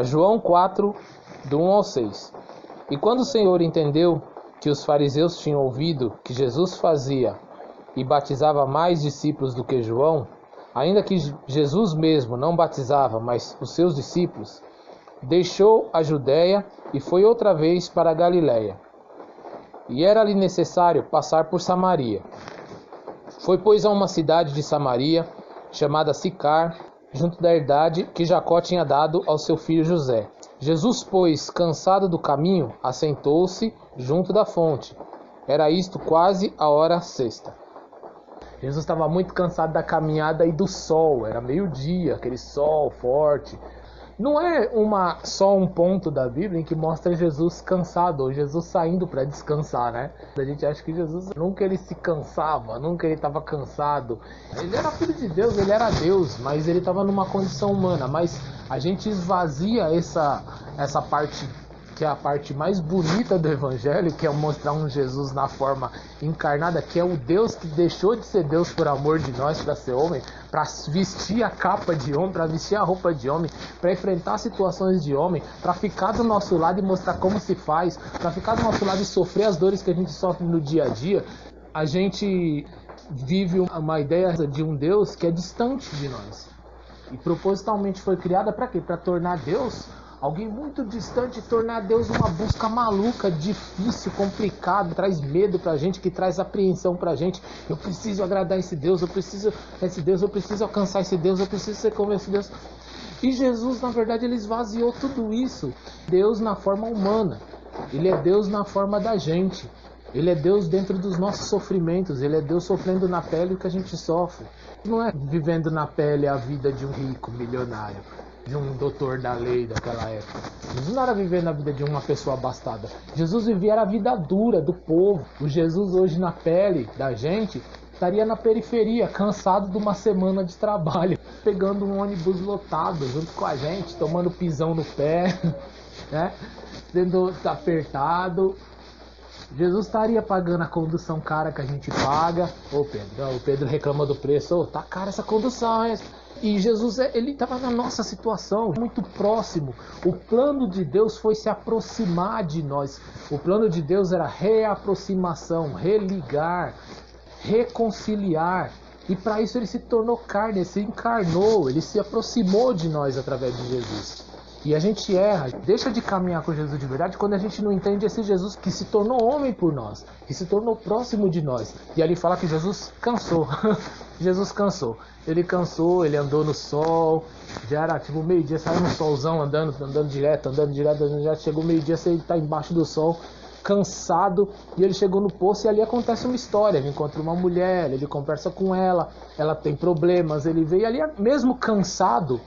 João 4, do 1 ao 6. E quando o Senhor entendeu que os fariseus tinham ouvido que Jesus fazia e batizava mais discípulos do que João, ainda que Jesus mesmo não batizava, mas os seus discípulos, deixou a Judéia e foi outra vez para a Galiléia. E era-lhe necessário passar por Samaria. Foi, pois, a uma cidade de Samaria, chamada Sicar, junto da herdade que Jacó tinha dado ao seu filho José. Jesus, pois, cansado do caminho, assentou-se junto da fonte. Era isto quase a hora sexta. Jesus estava muito cansado da caminhada e do sol. Era meio-dia, aquele sol forte. Não é só um ponto da Bíblia em que mostra Jesus cansado, ou Jesus saindo para descansar, né? A gente acha que Jesus nunca ele se cansava, nunca ele estava cansado. Ele era filho de Deus, ele era Deus, mas ele estava numa condição humana. Mas a gente esvazia essa parte, que é a parte mais bonita do Evangelho, que é mostrar um Jesus na forma encarnada, que é o Deus que deixou de ser Deus por amor de nós, para ser homem, para vestir a capa de homem, para vestir a roupa de homem, para enfrentar situações de homem, para ficar do nosso lado e mostrar como se faz, para ficar do nosso lado e sofrer as dores que a gente sofre no dia a dia. A gente vive uma ideia de um Deus que é distante de nós. E propositalmente foi criada para quê? Para tornar Deus alguém muito distante, tornar Deus uma busca maluca, difícil, complicado, traz medo pra gente, que traz apreensão pra gente. Eu preciso agradar esse Deus, eu preciso alcançar esse Deus, eu preciso ser como esse Deus. E Jesus, na verdade, ele esvaziou tudo isso. Deus na forma humana, ele é Deus na forma da gente. Ele é Deus dentro dos nossos sofrimentos, ele é Deus sofrendo na pele o que a gente sofre. Não é vivendo na pele a vida de um rico, milionário, de um doutor da lei daquela época. Jesus não era viver na vida de uma pessoa abastada. Jesus vivia a vida dura do povo. O Jesus hoje na pele da gente estaria na periferia, cansado de uma semana de trabalho, pegando um ônibus lotado junto com a gente, tomando pisão no pé, né? Sendo apertado. Jesus estaria pagando a condução cara que a gente paga. Ô Pedro, o Pedro reclama do preço. Ô, tá cara essa condução, hein? E Jesus, ele estava na nossa situação, muito próximo. O plano de Deus foi se aproximar de nós. O plano de Deus era reaproximação, religar, reconciliar. E para isso ele se tornou carne, ele se encarnou, ele se aproximou de nós através de Jesus. E a gente erra, deixa de caminhar com Jesus de verdade quando a gente não entende esse Jesus que se tornou homem por nós, que se tornou próximo de nós. E ali fala que Jesus cansou. Jesus cansou. Ele cansou, ele andou no sol, já era tipo meio-dia, saiu no solzão andando direto, já chegou meio-dia, você está embaixo do sol, cansado, e ele chegou no poço e ali acontece uma história. Ele encontra uma mulher, ele conversa com ela tem problemas, ele veio ali mesmo cansado,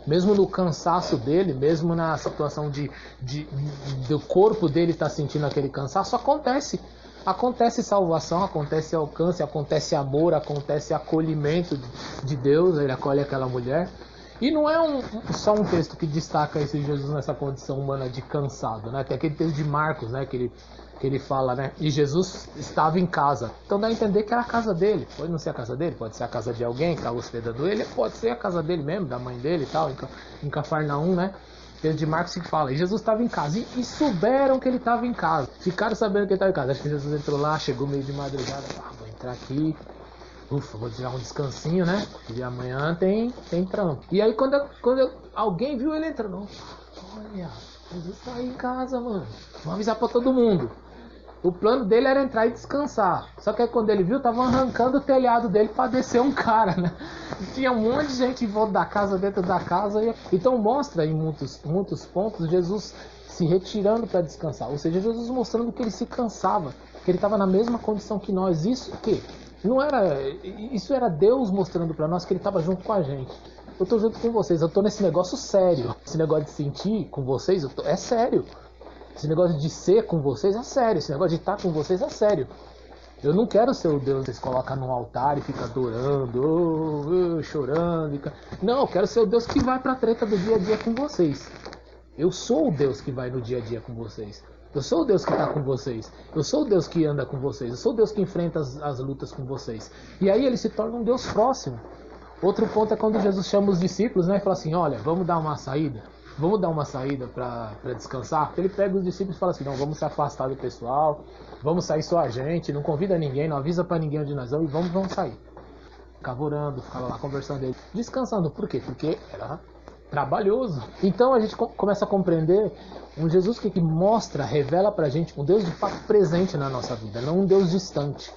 mesmo no cansaço dele, mesmo na situação do corpo dele estar sentindo aquele cansaço, acontece salvação, acontece alcance, acontece amor, acontece acolhimento de Deus. Ele acolhe aquela mulher. E não é só um texto que destaca esse Jesus nessa condição humana de cansado, né? Tem aquele texto de Marcos, né, que ele fala, né? E Jesus estava em casa. Então dá a entender que era a casa dele. Pode não ser a casa dele, pode ser a casa de alguém que estava hospedando ele, pode ser a casa dele mesmo, da mãe dele e tal, em Cafarnaum, né? Texto de Marcos que fala, e Jesus estava em casa. E souberam que ele estava em casa. Ficaram sabendo que ele estava em casa. Acho que Jesus entrou lá, chegou meio de madrugada. Vou entrar aqui. Ufa, vou tirar um descansinho, né? E amanhã tem trampo. E aí quando alguém viu ele entrando, olha, Jesus tá aí em casa, mano. Vou avisar pra todo mundo. O plano dele era entrar e descansar. Só que aí quando ele viu, tava arrancando o telhado dele pra descer um cara, né? Tinha um monte de gente em volta da casa, dentro da casa. Então mostra em muitos pontos Jesus se retirando para descansar. Ou seja, Jesus mostrando que ele se cansava, que ele estava na mesma condição que nós. Isso era Deus mostrando para nós que ele estava junto com a gente. Eu estou junto com vocês, eu estou nesse negócio sério. Esse negócio de sentir com vocês é sério. Esse negócio de ser com vocês é sério. Esse negócio de estar com vocês é sério. Eu não quero ser o Deus que vocês colocam num altar e fica adorando, chorando. Não, eu quero ser o Deus que vai para a treta do dia a dia com vocês. Eu sou o Deus que vai no dia a dia com vocês. Eu sou o Deus que está com vocês. Eu sou o Deus que anda com vocês. Eu sou o Deus que enfrenta as lutas com vocês. E aí ele se torna um Deus próximo. Outro ponto é quando Jesus chama os discípulos, né, e fala assim, olha, vamos dar uma saída. vamos dar uma saída para descansar? Ele pega os discípulos e fala assim, não, vamos se afastar do pessoal, vamos sair só a gente, não convida ninguém, não avisa para ninguém onde nós vamos e vamos sair. Ficava orando, ficava lá conversando, descansando. Por quê? Porque era trabalhoso. Então a gente começa a compreender um Jesus que mostra, revela pra gente um Deus de fato presente na nossa vida, não um Deus distante.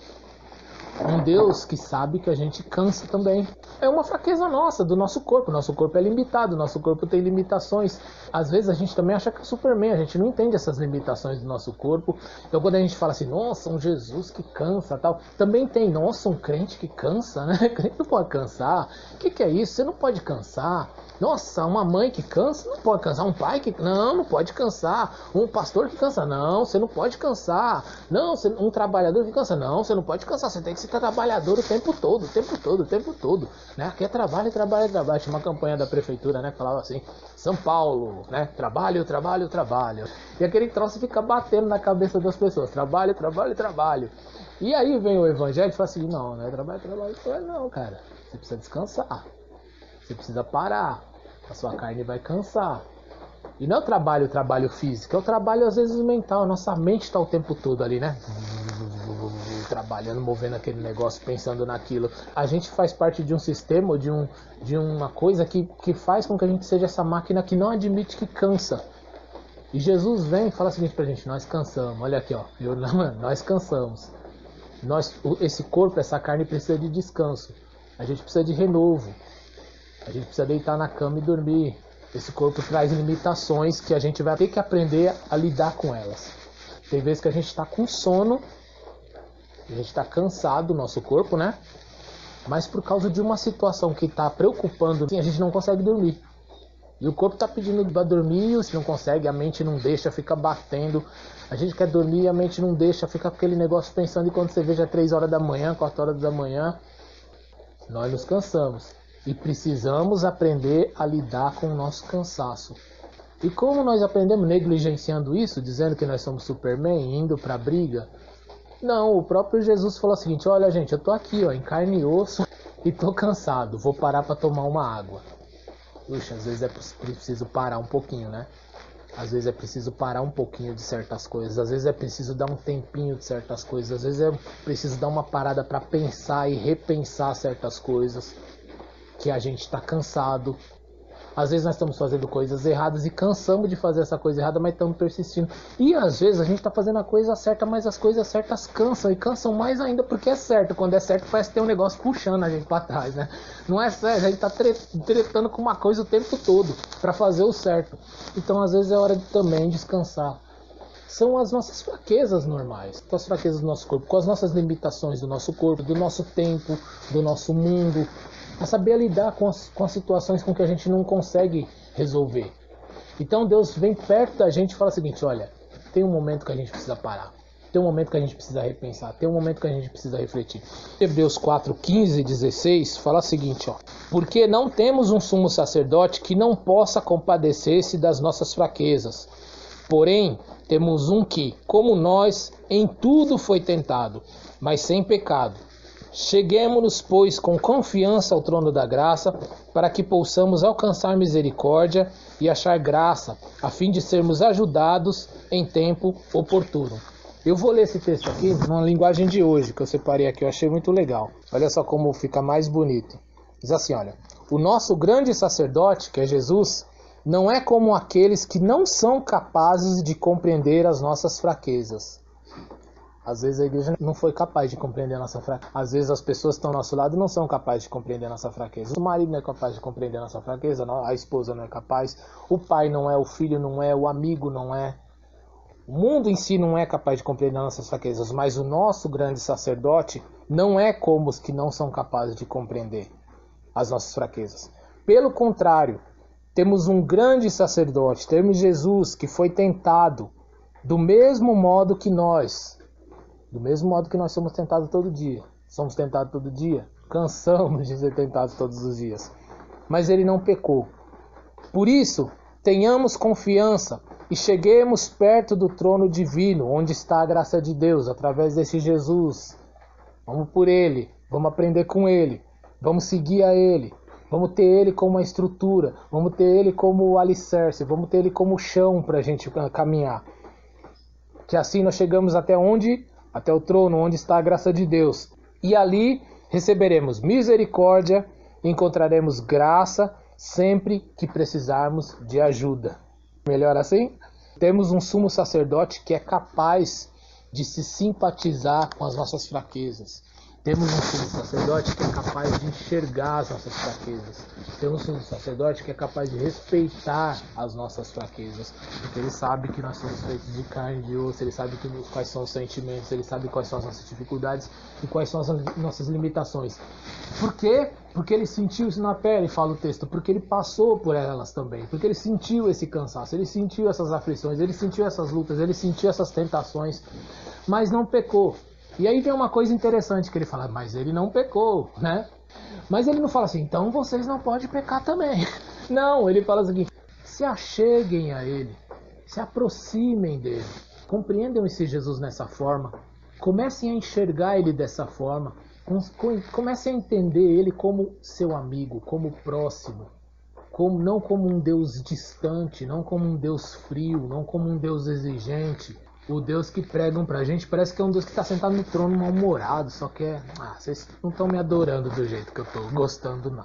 Um Deus que sabe que a gente cansa também. É uma fraqueza nossa, do nosso corpo. Nosso corpo é limitado, nosso corpo tem limitações. Às vezes a gente também acha que é Superman, a gente não entende essas limitações do nosso corpo. Então quando a gente fala assim, nossa, um Jesus que cansa, tal, também tem, nossa, um crente que cansa, né? Crente não pode cansar. O que é isso? Você não pode cansar. Nossa, uma mãe que cansa, não pode cansar. Um pai que... não pode cansar. Um pastor que cansa, não, você não pode cansar. Não, um trabalhador que cansa, não, você não pode cansar. Você tem que ser trabalhador o tempo todo, o tempo todo, o tempo todo. Né? Aqui é trabalho, trabalho, trabalho. Tinha uma campanha da prefeitura, né, que falava assim, São Paulo, né, trabalho, trabalho, trabalho. E aquele troço fica batendo na cabeça das pessoas. Trabalho, trabalho, trabalho. E aí vem o evangelho e fala assim, não, não é trabalho, trabalho, trabalho, não, cara. Você precisa descansar. Você precisa parar. A sua carne vai cansar. E não é o trabalho físico, é o trabalho às vezes mental. A nossa mente está o tempo todo ali, né? Trabalhando, movendo aquele negócio, pensando naquilo. A gente faz parte de um sistema, de uma coisa que faz com que a gente seja essa máquina que não admite que cansa. E Jesus vem e fala o seguinte pra gente, nós cansamos. Olha aqui, ó, nós cansamos. Esse corpo, essa carne precisa de descanso. A gente precisa de renovo. A gente precisa deitar na cama e dormir. Esse corpo traz limitações que a gente vai ter que aprender a lidar com elas. Tem vezes que a gente está com sono, a gente está cansado, nosso corpo, né? Mas por causa de uma situação que está preocupando, a gente não consegue dormir. E o corpo está pedindo para dormir, se não consegue, a mente não deixa, fica batendo. A gente quer dormir, a mente não deixa, fica com aquele negócio pensando, e quando você veja 3 horas da manhã, 4 horas da manhã, nós nos cansamos. E precisamos aprender a lidar com o nosso cansaço. E como nós aprendemos negligenciando isso, dizendo que nós somos Superman, indo para a briga? Não, o próprio Jesus falou o seguinte, olha gente, eu tô aqui ó, em carne e osso e tô cansado, vou parar para tomar uma água. Puxa, às vezes é preciso parar um pouquinho, né? Às vezes é preciso parar um pouquinho de certas coisas, às vezes é preciso dar um tempinho de certas coisas, às vezes é preciso dar uma parada para pensar e repensar certas coisas. Que a gente está cansado. Às vezes nós estamos fazendo coisas erradas e cansamos de fazer essa coisa errada, mas estamos persistindo. E às vezes a gente está fazendo a coisa certa, mas as coisas certas cansam. E cansam mais ainda porque é certo. Quando é certo parece ter um negócio puxando a gente para trás, né? Não é certo, a gente está tretando com uma coisa o tempo todo para fazer o certo. Então às vezes é hora de também descansar. São as nossas fraquezas normais, as fraquezas do nosso corpo, com as nossas limitações do nosso corpo, do nosso tempo, do nosso mundo. A saber lidar com as situações com que a gente não consegue resolver. Então Deus vem perto da gente e fala o seguinte, olha, tem um momento que a gente precisa parar, tem um momento que a gente precisa repensar, tem um momento que a gente precisa refletir. Hebreus 4, 15 e 16 fala o seguinte, ó, porque não temos um sumo sacerdote que não possa compadecer-se das nossas fraquezas, porém temos um que, como nós, em tudo foi tentado, mas sem pecado. Cheguemo-nos, pois, com confiança ao trono da graça, para que possamos alcançar misericórdia e achar graça, a fim de sermos ajudados em tempo oportuno. Eu vou ler esse texto aqui numa linguagem de hoje, que eu separei aqui, eu achei muito legal. Olha só como fica mais bonito. Diz assim, olha, o nosso grande sacerdote, que é Jesus, não é como aqueles que não são capazes de compreender as nossas fraquezas. Às vezes a igreja não foi capaz de compreender a nossa fraqueza. Às vezes as pessoas que estão ao nosso lado não são capazes de compreender a nossa fraqueza. O marido não é capaz de compreender a nossa fraqueza, a esposa não é capaz, o pai não é, o filho não é, o amigo não é. O mundo em si não é capaz de compreender as nossas fraquezas, mas o nosso grande sacerdote não é como os que não são capazes de compreender as nossas fraquezas. Pelo contrário, temos um grande sacerdote, temos Jesus, que foi tentado do mesmo modo que nós. Do mesmo modo que nós somos tentados todo dia. Somos tentados todo dia. Cansamos de ser tentados todos os dias. Mas ele não pecou. Por isso, tenhamos confiança e cheguemos perto do trono divino, onde está a graça de Deus, através desse Jesus. Vamos por ele. Vamos aprender com ele. Vamos seguir a ele. Vamos ter ele como uma estrutura, vamos ter ele como o alicerce, vamos ter ele como chão para a gente caminhar. Que assim nós chegamos até onde? Até o trono, onde está a graça de Deus. E ali receberemos misericórdia, encontraremos graça sempre que precisarmos de ajuda. Melhor assim? Temos um sumo sacerdote que é capaz de se simpatizar com as nossas fraquezas. Temos um sumo sacerdote que é capaz de enxergar as nossas fraquezas. Temos um sumo sacerdote que é capaz de respeitar as nossas fraquezas. Porque ele sabe que nós somos feitos de carne e de osso, ele sabe quais são os sentimentos, ele sabe quais são as nossas dificuldades e quais são as nossas limitações. Por quê? Porque ele sentiu isso na pele, fala o texto. Porque ele passou por elas também. Porque ele sentiu esse cansaço, ele sentiu essas aflições, ele sentiu essas lutas, ele sentiu essas tentações, mas não pecou. E aí vem uma coisa interessante que ele fala, mas ele não pecou, né? Mas ele não fala assim, então vocês não podem pecar também. Não, ele fala o seguinte, se acheguem a ele, se aproximem dele, compreendam esse Jesus nessa forma, comecem a enxergar ele dessa forma, comecem a entender ele como seu amigo, como próximo, não como um Deus distante, não como um Deus frio, não como um Deus exigente. O Deus que pregam pra gente parece que é um Deus que está sentado no trono mal-humorado, só que vocês não estão me adorando do jeito que eu tô gostando, não.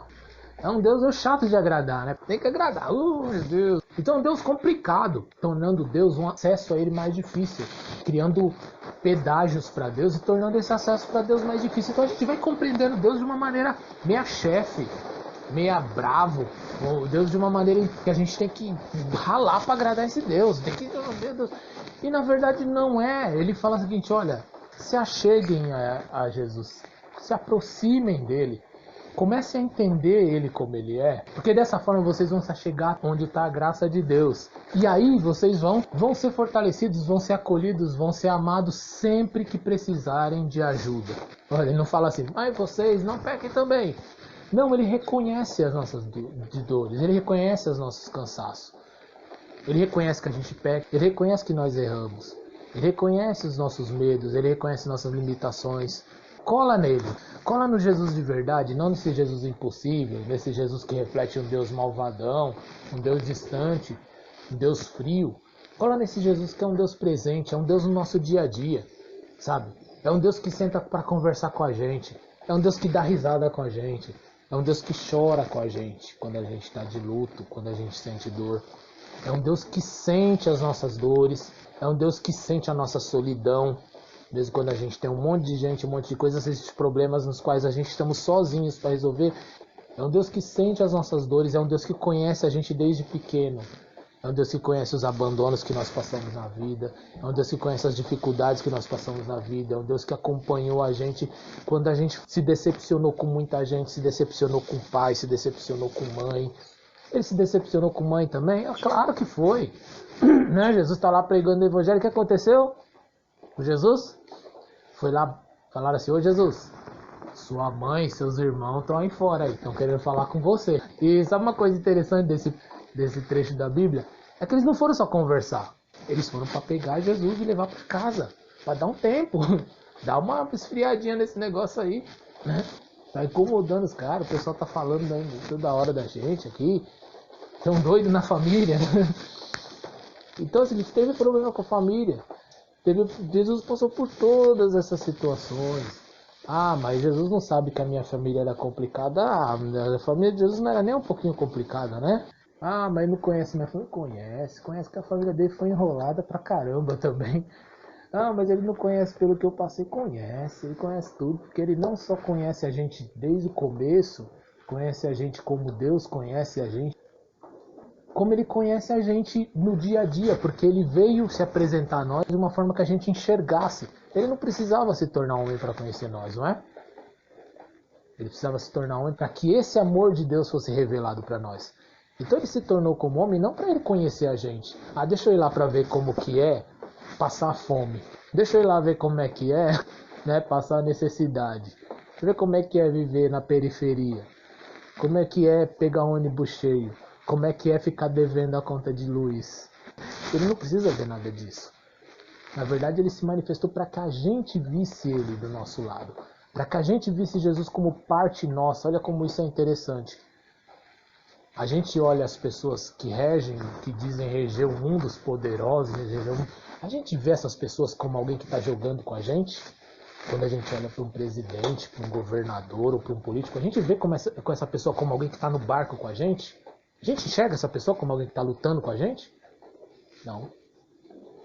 É um Deus chato de agradar, né? Tem que agradar, meu Deus. Então é um Deus complicado, tornando Deus um acesso a ele mais difícil, criando pedágios para Deus e tornando esse acesso para Deus mais difícil. Então a gente vai compreendendo Deus de uma maneira meia chefe, meia bravo, ou Deus de uma maneira que a gente tem que ralar para agradar esse Deus, tem que, meu Deus. E na verdade não é. Ele fala o seguinte, olha, se acheguem a Jesus, se aproximem dele, comecem a entender ele como ele é, porque dessa forma vocês vão se achegar onde está a graça de Deus. E aí vocês vão ser fortalecidos, vão ser acolhidos, vão ser amados sempre que precisarem de ajuda. Olha, ele não fala assim, mas vocês não pequem também. Não, ele reconhece as nossas dores, ele reconhece os nossos cansaços. Ele reconhece que a gente peca, ele reconhece que nós erramos, ele reconhece os nossos medos, ele reconhece nossas limitações. Cola nele, cola no Jesus de verdade, não nesse Jesus impossível, nesse Jesus que reflete um Deus malvadão, um Deus distante, um Deus frio. Cola nesse Jesus que é um Deus presente, é um Deus no nosso dia a dia, sabe? É um Deus que senta para conversar com a gente, é um Deus que dá risada com a gente, é um Deus que chora com a gente quando a gente está de luto, quando a gente sente dor. É um Deus que sente as nossas dores, é um Deus que sente a nossa solidão, mesmo quando a gente tem um monte de gente, um monte de coisas, esses problemas nos quais a gente estamos sozinhos para resolver. É um Deus que sente as nossas dores, é um Deus que conhece a gente desde pequeno. É um Deus que conhece os abandonos que nós passamos na vida, é um Deus que conhece as dificuldades que nós passamos na vida, é um Deus que acompanhou a gente quando a gente se decepcionou com muita gente, se decepcionou com pai, se decepcionou com mãe. Ele se decepcionou com mãe também? Claro que foi. Né? Jesus está lá pregando o evangelho. O que aconteceu? O Jesus foi lá, falaram assim, ô Jesus, sua mãe e seus irmãos estão aí fora, estão querendo falar com você. E sabe uma coisa interessante desse trecho da Bíblia? É que eles não foram só conversar. Eles foram para pegar Jesus e levar para casa. Para dar um tempo. Dar uma esfriadinha nesse negócio aí. Né? Tá incomodando os caras. O pessoal tá falando toda hora da gente aqui. Tão doido na família. Então assim, ele teve problema com a família. Jesus passou por todas essas situações. Mas Jesus não sabe que a minha família era complicada. A família de Jesus não era nem um pouquinho complicada, né? Mas não conhece minha família? Conhece que a família dele foi enrolada pra caramba também. Mas ele não conhece pelo que eu passei. Ele conhece tudo, porque ele não só conhece a gente desde o começo, conhece a gente como Deus conhece a gente, como ele conhece a gente no dia a dia, porque ele veio se apresentar a nós de uma forma que a gente enxergasse. Ele não precisava se tornar homem para conhecer nós, não é? Ele precisava se tornar homem para que esse amor de Deus fosse revelado para nós. Então ele se tornou como homem não para ele conhecer a gente. Deixa eu ir lá para ver como que é passar fome. Deixa eu ir lá ver como é que é, né, passar necessidade. Deixa eu ver como é que é viver na periferia. Como é que é pegar ônibus cheio. Como é que é ficar devendo a conta de luz. Ele não precisa ver nada disso. Na verdade, ele se manifestou para que a gente visse ele do nosso lado. Para que a gente visse Jesus como parte nossa. Olha como isso é interessante. A gente olha as pessoas que regem, que dizem reger o mundo, os poderosos, a gente vê essas pessoas como alguém que está jogando com a gente. Quando a gente olha para um presidente, para um governador ou para um político, a gente vê com essa pessoa como alguém que está no barco com a gente? A gente enxerga essa pessoa como alguém que está lutando com a gente? Não.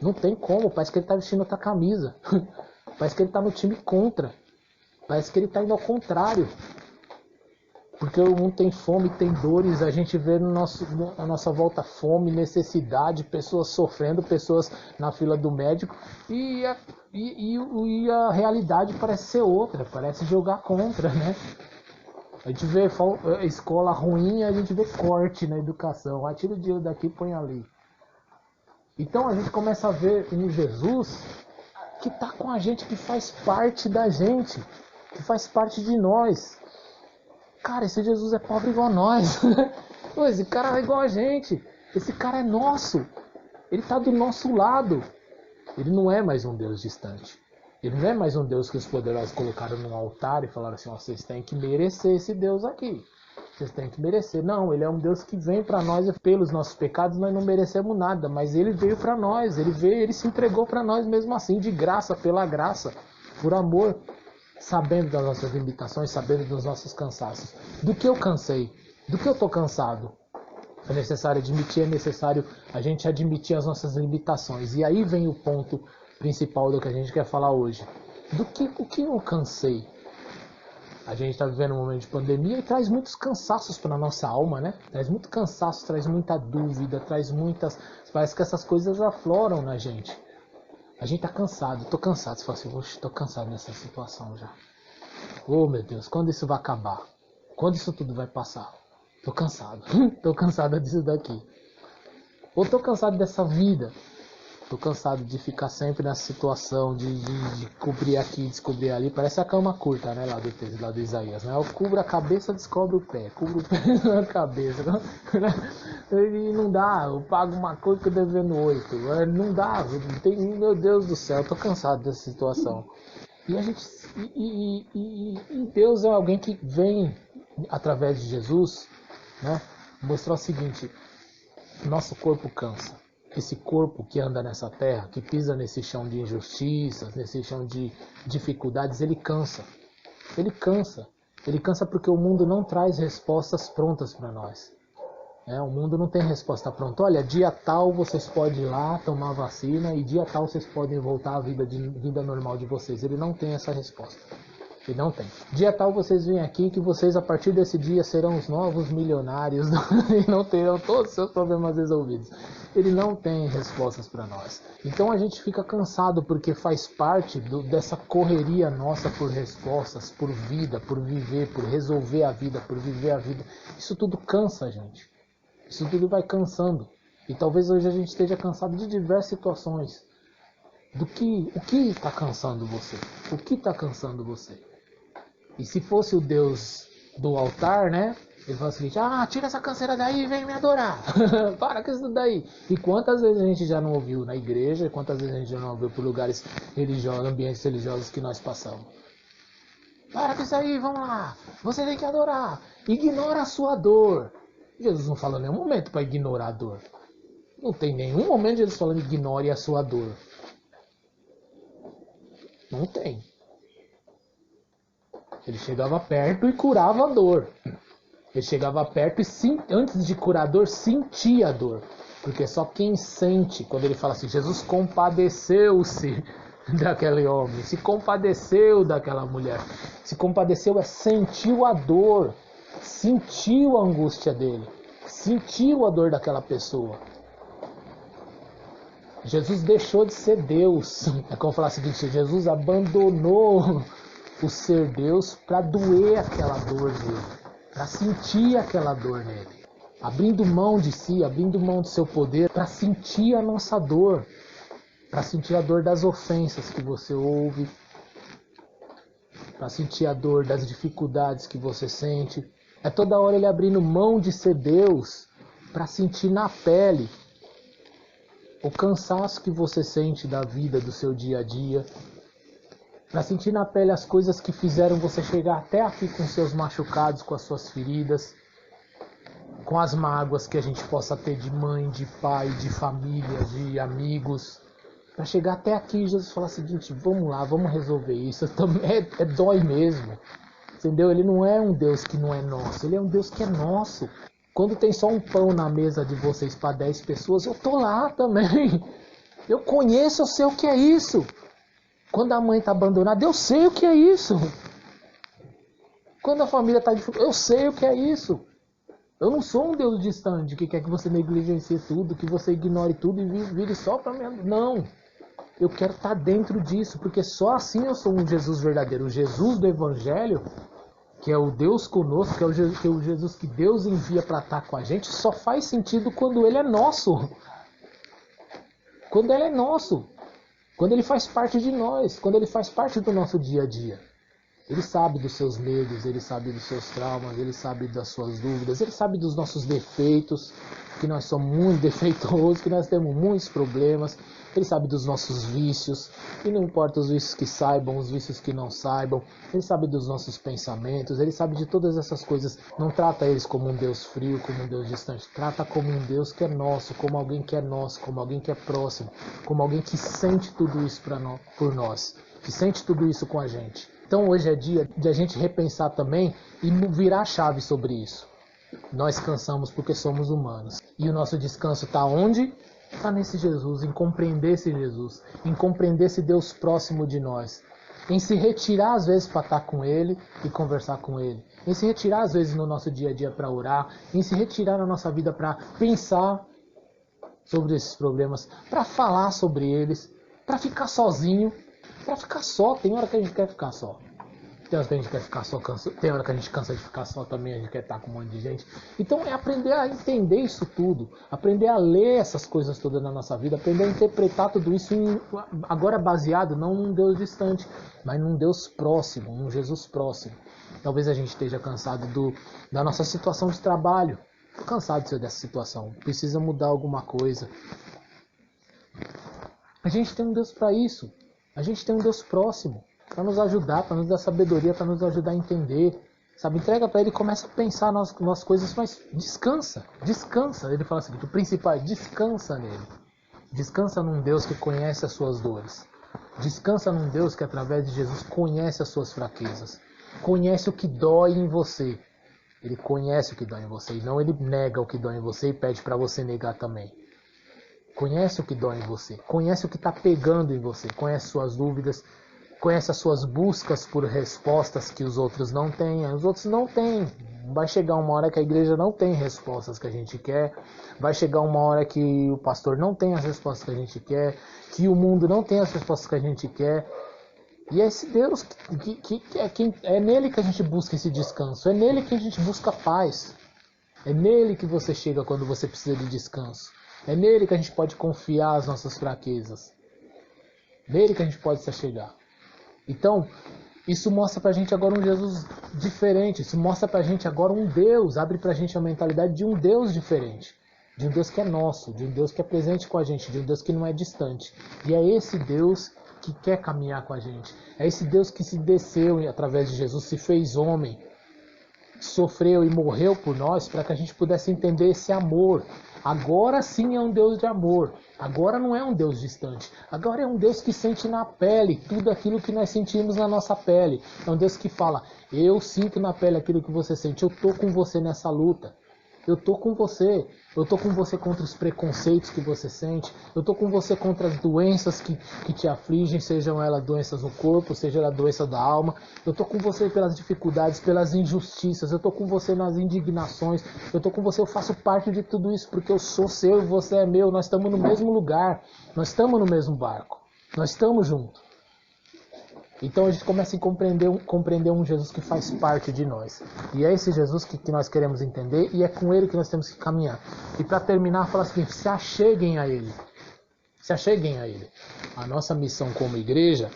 Não tem como. Parece que ele está vestindo outra camisa. Parece que ele está no time contra. Parece que ele está indo ao contrário. Porque o mundo tem fome, tem dores, a gente vê na nossa volta fome, necessidade, pessoas sofrendo, pessoas na fila do médico, e a realidade parece ser outra, parece jogar contra, né? A gente vê escola ruim, a gente vê corte na educação, tira o dinheiro daqui e põe ali. Então a gente começa a ver um Jesus que está com a gente, que faz parte da gente, que faz parte de nós. Cara, esse Jesus é pobre igual a nós. Esse cara é igual a gente. Esse cara é nosso. Ele está do nosso lado. Ele não é mais um Deus distante. Ele não é mais um Deus que os poderosos colocaram num altar e falaram assim, vocês têm que merecer esse Deus aqui. Vocês têm que merecer. Não, ele é um Deus que vem para nós e pelos nossos pecados nós não merecemos nada. Mas ele veio para nós. Ele veio, ele se entregou para nós mesmo assim, de graça, pela graça, por amor. Sabendo das nossas limitações, sabendo dos nossos cansaços. Do que eu cansei? Do que eu estou cansado? É necessário admitir, é necessário a gente admitir as nossas limitações. E aí vem o ponto principal do que a gente quer falar hoje. O que eu cansei? A gente está vivendo um momento de pandemia e traz muitos cansaços para a nossa alma, né? Traz muito cansaço, traz muita dúvida, traz muitas... Parece que essas coisas afloram na gente. A gente tá cansado, tô cansado. Você fala assim, oxe, tô cansado nessa situação já. Oh, meu Deus, quando isso vai acabar? Quando isso tudo vai passar? Tô cansado. Tô cansado disso daqui. Ou tô cansado dessa vida. Tô cansado de ficar sempre nessa situação de cobrir aqui, descobrir ali. Parece a cama curta, né, lá do texto, lá do Isaías, né? Eu cubro a cabeça, descobre o pé. Cubro o pé na cabeça. E não dá, eu pago uma coisa que eu devendo 8. Não dá, meu Deus do céu, eu tô cansado dessa situação. E a gente, e Deus é alguém que vem, através de Jesus, né, mostrar o seguinte: nosso corpo cansa. Esse corpo que anda nessa terra, que pisa nesse chão de injustiças, nesse chão de dificuldades, ele cansa. Ele cansa. Ele cansa porque o mundo não traz respostas prontas para nós. O mundo não tem resposta pronta. Olha, dia tal vocês podem ir lá tomar vacina e dia tal vocês podem voltar à vida normal de vocês. Ele não tem essa resposta. Ele não tem. Dia tal vocês vêm aqui que vocês a partir desse dia serão os novos milionários e não terão todos os seus problemas resolvidos. Ele não tem respostas para nós. Então a gente fica cansado porque faz parte dessa correria nossa por respostas, por vida, por viver, por resolver a vida, por viver a vida. Isso tudo cansa a gente. Isso tudo vai cansando. E talvez hoje a gente esteja cansado de diversas situações. O que está cansando você? O que está cansando você? E se fosse o Deus do altar, né? Ele fala o seguinte: tira essa canseira daí e vem me adorar. Para com isso daí. E quantas vezes a gente já não ouviu na igreja, quantas vezes a gente já não ouviu por lugares religiosos, ambientes religiosos que nós passamos. Para com isso aí, vamos lá. Você tem que adorar. Ignora a sua dor. Jesus não fala em nenhum momento para ignorar a dor. Não tem nenhum momento Jesus falando ignore a sua dor. Não tem. Ele chegava perto e curava a dor. Ele chegava perto e antes de curar a dor, sentia a dor. Porque só quem sente, quando ele fala assim, Jesus compadeceu-se daquele homem, se compadeceu daquela mulher. Se compadeceu sentiu a dor, sentiu a angústia dele, sentiu a dor daquela pessoa. Jesus deixou de ser Deus. É como falar o seguinte: Jesus abandonou o ser Deus para doer aquela dor dele, para sentir aquela dor nele, abrindo mão de si, abrindo mão do seu poder para sentir a nossa dor, para sentir a dor das ofensas que você ouve, para sentir a dor das dificuldades que você sente. É toda hora ele abrindo mão de ser Deus para sentir na pele o cansaço que você sente da vida, do seu dia a dia, para sentir na pele as coisas que fizeram você chegar até aqui com seus machucados, com as suas feridas. com as mágoas que a gente possa ter de mãe, de pai, de família, de amigos, para chegar até aqui Jesus falar o seguinte: vamos lá, vamos resolver isso. Dói mesmo, entendeu? Ele não é um Deus que não é nosso, ele é um Deus que é nosso. Quando tem só um pão na mesa de vocês para 10 pessoas, eu tô lá também. Eu conheço, eu sei o que é isso. Quando a mãe está abandonada, eu sei o que é isso. Quando a família está dificultada, eu sei o que é isso. Eu não sou um Deus distante que quer que você negligencie tudo, que você ignore tudo e vire só para mim. Não. Eu quero estar dentro disso, porque só assim eu sou um Jesus verdadeiro. O Jesus do Evangelho, que é o Deus conosco, que é o Jesus que Deus envia para estar com a gente, só faz sentido quando ele é nosso. Quando ele é nosso. Quando ele faz parte de nós. Quando ele faz parte do nosso dia a dia. Ele sabe dos seus medos, ele sabe dos seus traumas, ele sabe das suas dúvidas, ele sabe dos nossos defeitos, que nós somos muito defeituosos, que nós temos muitos problemas. Ele sabe dos nossos vícios, e não importa os vícios que saibam, os vícios que não saibam. Ele sabe dos nossos pensamentos, ele sabe de todas essas coisas. Não trata eles como um Deus frio, como um Deus distante. Trata como um Deus que é nosso, como alguém que é nosso, como alguém que é próximo, como alguém que sente tudo isso por nós, que sente tudo isso com a gente. Então hoje é dia de a gente repensar também e virar a chave sobre isso. Nós cansamos porque somos humanos. E o nosso descanso está onde? Está nesse Jesus, em compreender esse Jesus, em compreender esse Deus próximo de nós. Em se retirar às vezes para estar com Ele e conversar com Ele. Em se retirar às vezes no nosso dia a dia para orar. Em se retirar na nossa vida para pensar sobre esses problemas, para falar sobre eles, para ficar sozinho. Pra ficar só, tem hora que a gente quer ficar só. Tem hora que a gente quer ficar só, tem hora que a gente cansa de ficar só também, a gente quer estar com um monte de gente. Então é aprender a entender isso tudo, aprender a ler essas coisas todas na nossa vida, aprender a interpretar tudo isso agora baseado não num Deus distante, mas num Deus próximo, num Jesus próximo. Talvez a gente esteja cansado da nossa situação de trabalho. Tô cansado dessa situação, precisa mudar alguma coisa. A gente tem um Deus para isso. A gente tem um Deus próximo para nos ajudar, para nos dar sabedoria, para nos ajudar a entender. Sabe, entrega para Ele e começa a pensar nas coisas, mas descansa. Ele fala assim, o principal é descansa nele. Descansa num Deus que conhece as suas dores. Descansa num Deus que através de Jesus conhece as suas fraquezas. Conhece o que dói em você. Ele conhece o que dói em você e não ele nega o que dói em você e pede para você negar também. Conhece o que dói em você, conhece o que está pegando em você, conhece suas dúvidas, conhece as suas buscas por respostas que os outros não têm. Os outros não têm. Vai chegar uma hora que a igreja não tem respostas que a gente quer, vai chegar uma hora que o pastor não tem as respostas que a gente quer, que o mundo não tem as respostas que a gente quer. E é esse Deus é nele que a gente busca esse descanso, é nele que a gente busca paz, é nele que você chega quando você precisa de descanso. É nele que a gente pode confiar as nossas fraquezas. Nele que a gente pode se achegar. Então, isso mostra pra gente agora um Jesus diferente. Isso mostra pra gente agora um Deus. Abre pra gente a mentalidade de um Deus diferente. De um Deus que é nosso. De um Deus que é presente com a gente. De um Deus que não é distante. E é esse Deus que quer caminhar com a gente. É esse Deus que se desceu através de Jesus, se fez homem. Sofreu e morreu por nós para que a gente pudesse entender esse amor. Agora sim é um Deus de amor. Agora não é um Deus distante. Agora é um Deus que sente na pele tudo aquilo que nós sentimos na nossa pele. É um Deus que fala, eu sinto na pele aquilo que você sente. Eu estou com você nessa luta. Eu estou com você. Eu estou com você contra os preconceitos que você sente. Eu estou com você contra as doenças que te afligem, sejam elas doenças no corpo, seja ela doença da alma. Eu estou com você pelas dificuldades, pelas injustiças. Eu estou com você nas indignações. Eu estou com você, eu faço parte de tudo isso, porque eu sou seu e você é meu. Nós estamos no mesmo lugar. Nós estamos no mesmo barco. Nós estamos juntos. Então a gente começa a compreender um Jesus que faz parte de nós. E é esse Jesus que nós queremos entender e é com Ele que nós temos que caminhar. E para terminar, fala assim, se acheguem a Ele. Se acheguem a Ele. A nossa missão como igreja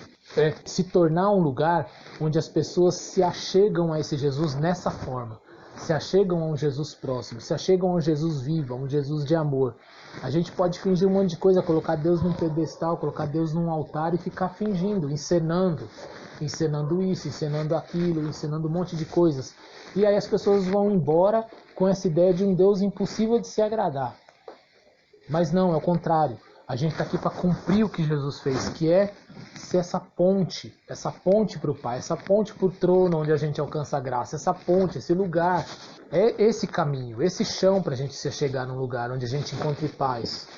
se tornar um lugar onde as pessoas se achegam a esse Jesus nessa forma. se achegam a um Jesus próximo, se achegam a um Jesus vivo, a um Jesus de amor. A gente pode fingir um monte de coisa, colocar Deus num pedestal, colocar Deus num altar e ficar fingindo, encenando isso, encenando aquilo, encenando um monte de coisas. E aí as pessoas vão embora com essa ideia de um Deus impossível de se agradar. Mas não, é o contrário. A gente está aqui para cumprir o que Jesus fez, que é ser essa ponte para o Pai, essa ponte para o trono onde a gente alcança a graça, essa ponte, esse lugar, é esse caminho, esse chão para a gente chegar num lugar onde a gente encontre paz.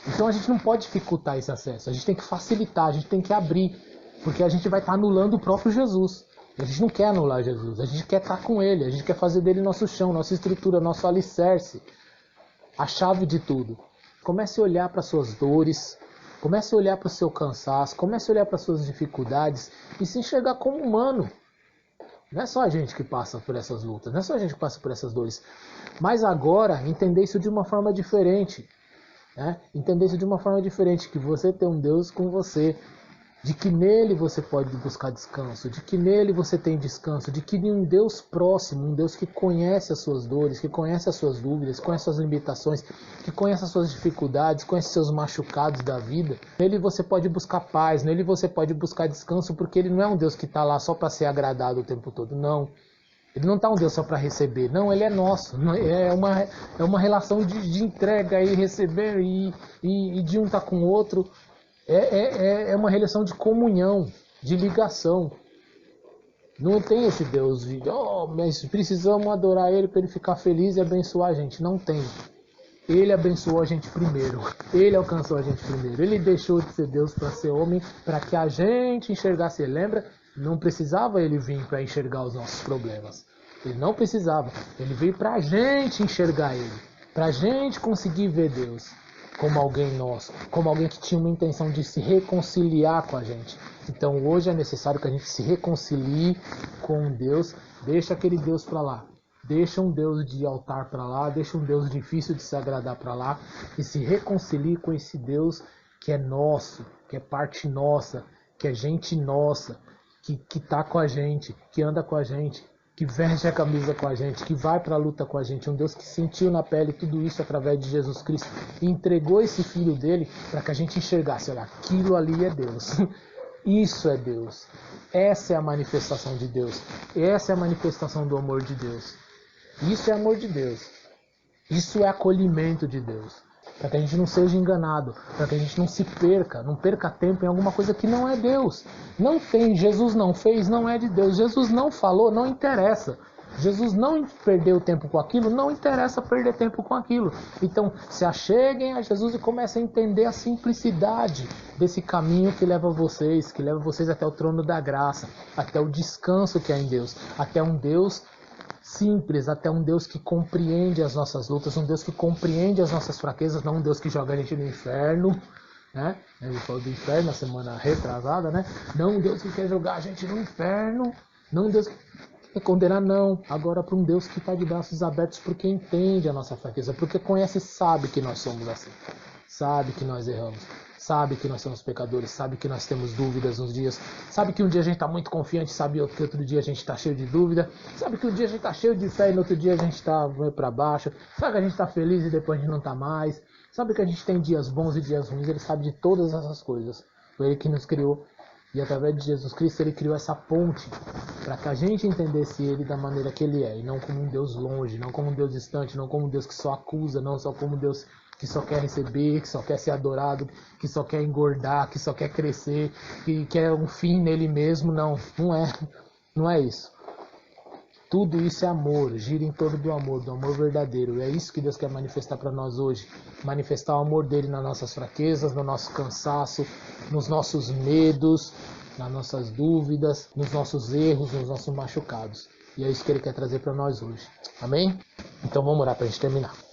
Então a gente não pode dificultar esse acesso, a gente tem que facilitar, a gente tem que abrir, porque a gente vai estar anulando o próprio Jesus. A gente não quer anular Jesus, a gente quer estar com Ele, a gente quer fazer dele nosso chão, nossa estrutura, nosso alicerce, a chave de tudo. Comece a olhar para suas dores, comece a olhar para o seu cansaço, comece a olhar para suas dificuldades e se enxergar como humano. Não é só a gente que passa por essas lutas, não é só a gente que passa por essas dores. Mas agora, entender isso de uma forma diferente. Né? Entender isso de uma forma diferente, que você tem um Deus com você, de que nele você pode buscar descanso, de que nele você tem descanso, de que um Deus próximo, um Deus que conhece as suas dores, que conhece as suas dúvidas, conhece as suas limitações, que conhece as suas dificuldades, conhece os seus machucados da vida, nele você pode buscar paz, nele você pode buscar descanso, porque ele não é um Deus que está lá só para ser agradado o tempo todo, não. Ele não está um Deus só para receber, não, ele é nosso, é uma relação de entrega e receber e de um estar com o outro. É uma relação de comunhão, de ligação. Não tem esse Deus de, mas precisamos adorar Ele para Ele ficar feliz e abençoar a gente. Não tem. Ele abençoou a gente primeiro. Ele alcançou a gente primeiro. Ele deixou de ser Deus para ser homem, para que a gente enxergasse Ele. Lembra? Não precisava Ele vir para enxergar os nossos problemas. Ele não precisava. Ele veio para a gente enxergar Ele. Para a gente conseguir ver Deus como alguém nosso, como alguém que tinha uma intenção de se reconciliar com a gente. Então hoje é necessário que a gente se reconcilie com Deus, deixa aquele Deus para lá, deixa um Deus de altar para lá, deixa um Deus difícil de se agradar para lá e se reconcilie com esse Deus que é nosso, que é parte nossa, que é gente nossa, que tá com a gente, que anda com a gente, que veste a camisa com a gente, que vai para a luta com a gente, um Deus que sentiu na pele tudo isso através de Jesus Cristo e entregou esse Filho dele para que a gente enxergasse, olha, aquilo ali é Deus, isso é Deus, essa é a manifestação de Deus, essa é a manifestação do amor de Deus, isso é amor de Deus, isso é acolhimento de Deus, para que a gente não seja enganado, para que a gente não se perca, não perca tempo em alguma coisa que não é Deus. Não tem, Jesus não fez, não é de Deus. Jesus não falou, não interessa. Jesus não perdeu tempo com aquilo, não interessa perder tempo com aquilo. Então, se acheguem a Jesus e comecem a entender a simplicidade desse caminho que leva vocês até o trono da graça, até o descanso que há em Deus, até um Deus simples, até um Deus que compreende as nossas lutas, um Deus que compreende as nossas fraquezas, não um Deus que joga a gente no inferno, né? Ele falou do inferno na semana retrasada, né? Não um Deus que quer jogar a gente no inferno, não um Deus que quer condenar, não. Agora para um Deus que está de braços abertos porque entende a nossa fraqueza, porque conhece e sabe que nós somos assim, sabe que nós erramos, sabe que nós somos pecadores, sabe que nós temos dúvidas uns dias, sabe que um dia a gente está muito confiante, sabe que outro dia a gente está cheio de dúvida, sabe que um dia a gente está cheio de fé e no outro dia a gente está para baixo, sabe que a gente está feliz e depois a gente não está mais, sabe que a gente tem dias bons e dias ruins, ele sabe de todas essas coisas. Foi ele que nos criou e através de Jesus Cristo ele criou essa ponte para que a gente entendesse ele da maneira que ele é, e não como um Deus longe, não como um Deus distante, não como um Deus que só acusa, não só como um Deus que só quer receber, que só quer ser adorado, que só quer engordar, que só quer crescer, que quer um fim nele mesmo. Não é isso. Tudo isso é amor, gira em torno do amor verdadeiro. É isso que Deus quer manifestar para nós hoje. Manifestar o amor dele nas nossas fraquezas, no nosso cansaço, nos nossos medos, nas nossas dúvidas, nos nossos erros, nos nossos machucados. E é isso que ele quer trazer para nós hoje. Amém? Então vamos orar para a gente terminar.